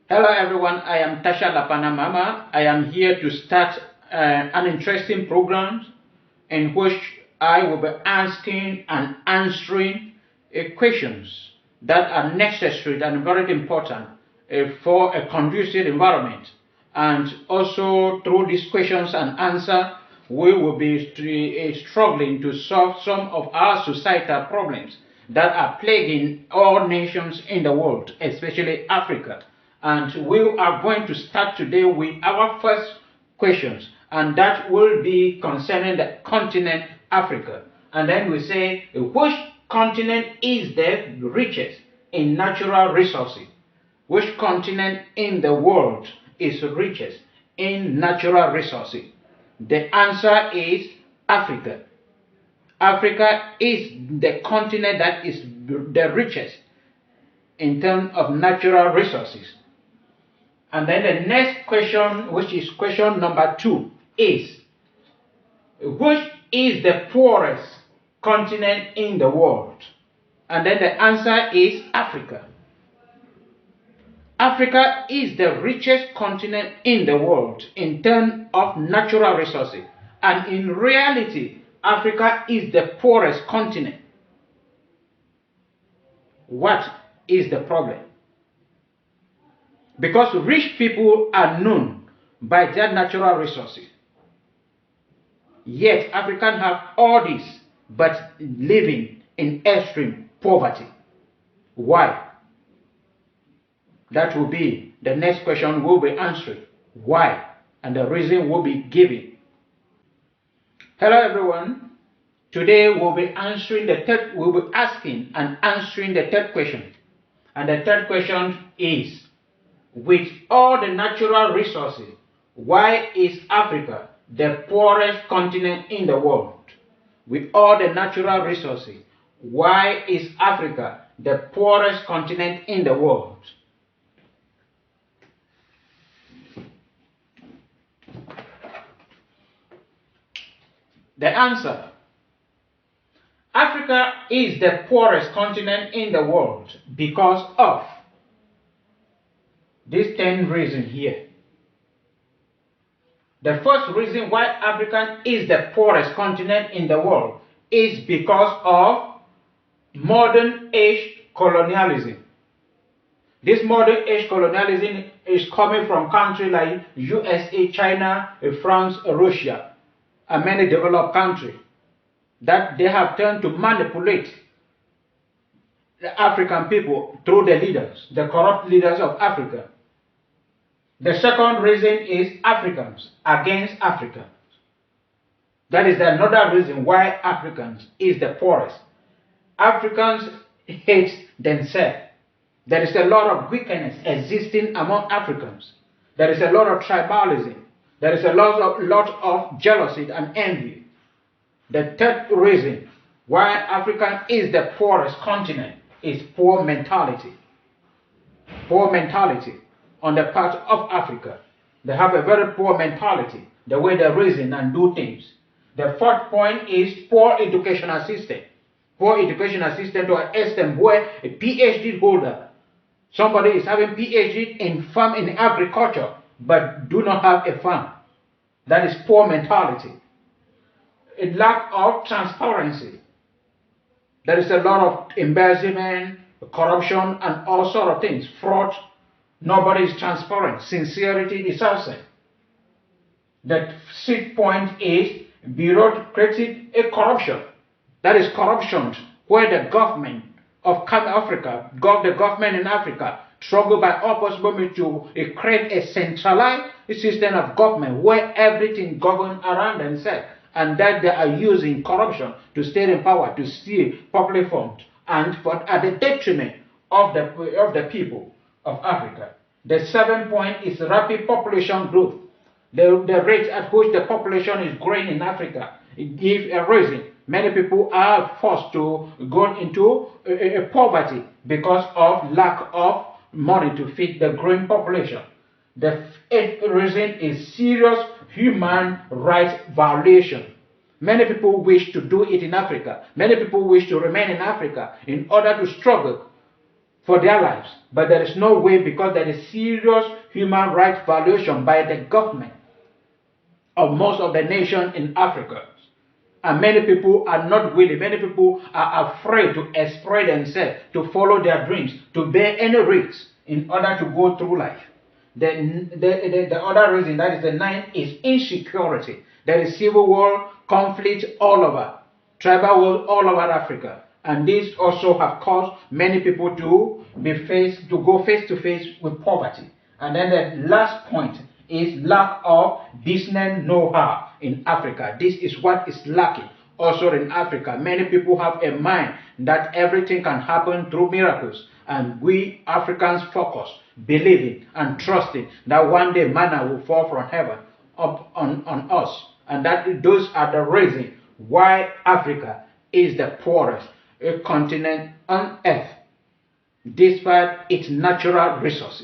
Hello everyone, I am Tasha Lapana Mama. I am here to start an interesting program in which I will be asking and answering questions that are necessary and very important for a conducive environment. And also through these questions and answers, we will be struggling to solve some of our societal problems that are plaguing all nations in the world, especially Africa. And we are going to start today with our first questions, and that will be concerning the continent Africa. And then we say, which continent is the richest in natural resources? Which continent in the world is richest in natural resources? The answer is Africa. Africa is the continent that is the richest in terms of natural resources. And then the next question, which is question number 2, is which is the poorest continent in the world? And then the answer is Africa. Africa is the richest continent in the world in terms of natural resources. And in reality, Africa is the poorest continent. What is the problem? Because rich people are known by their natural resources. Yet Africans have all this, but living in extreme poverty. Why? That will be the next question we'll be answering. Why? And the reason we'll be giving. Hello everyone. Today we'll be asking and answering the third question. And the third question is, with all the natural resources, why is Africa the poorest continent in the world? With all the natural resources, why is Africa the poorest continent in the world? The answer: Africa is the poorest continent in the world because of these 10 reasons here. The first reason why Africa is the poorest continent in the world is because of modern age colonialism. This modern age colonialism is coming from countries like USA, China, France, Russia, and many developed countries that they have turned to manipulate the African people through the leaders, the corrupt leaders of Africa. The second reason is Africans against Africans. That is another reason why Africans is the poorest. Africans hate themselves. There is a lot of wickedness existing among Africans. There is a lot of tribalism. There is a lot of jealousy and envy. The third reason why Africa is the poorest continent is poor mentality. Poor mentality on the part of Africa. They have a very poor mentality, the way they reason and do things. The fourth point is poor educational system. Poor educational system to an extent where a PhD holder, somebody is having PhD in agriculture, but do not have a farm. That is poor mentality. A lack of transparency. There is a lot of embezzlement, corruption, and all sort of things. Fraud. Nobody is transparent. Sincerity is absent. The sixth point is bureaucratic corruption. That is corruption where the government of Africa, the government in Africa, struggle by all possible means to create a centralized system of government where everything governs around themselves, and that they are using corruption to stay in power, to steal public funds, and at the detriment of the people of Africa. The seventh point is rapid population growth. The rate at which the population is growing in Africa gives a reason. Many people are forced to go into poverty because of lack of money to feed the growing population. The eighth reason is serious human rights violation. Many people wish to do it in Africa. Many people wish to remain in Africa in order to struggle for their lives. But there is no way, because there is serious human rights violation by the government of most of the nations in Africa. And many people are not willing, many people are afraid to express themselves, to follow their dreams, to bear any risks in order to go through life. The other reason, that is the ninth, is insecurity. There is civil war, conflict all over, tribal wars all over Africa. And these also have caused many people to go face to face with poverty. And then the last point is lack of business know-how in Africa. This is what is lacking also in Africa. Many people have a mind that everything can happen through miracles. And we Africans focus, believing and trusting that one day manna will fall from heaven up on us. And that those are the reasons why Africa is the poorest continent on earth, despite its natural resources.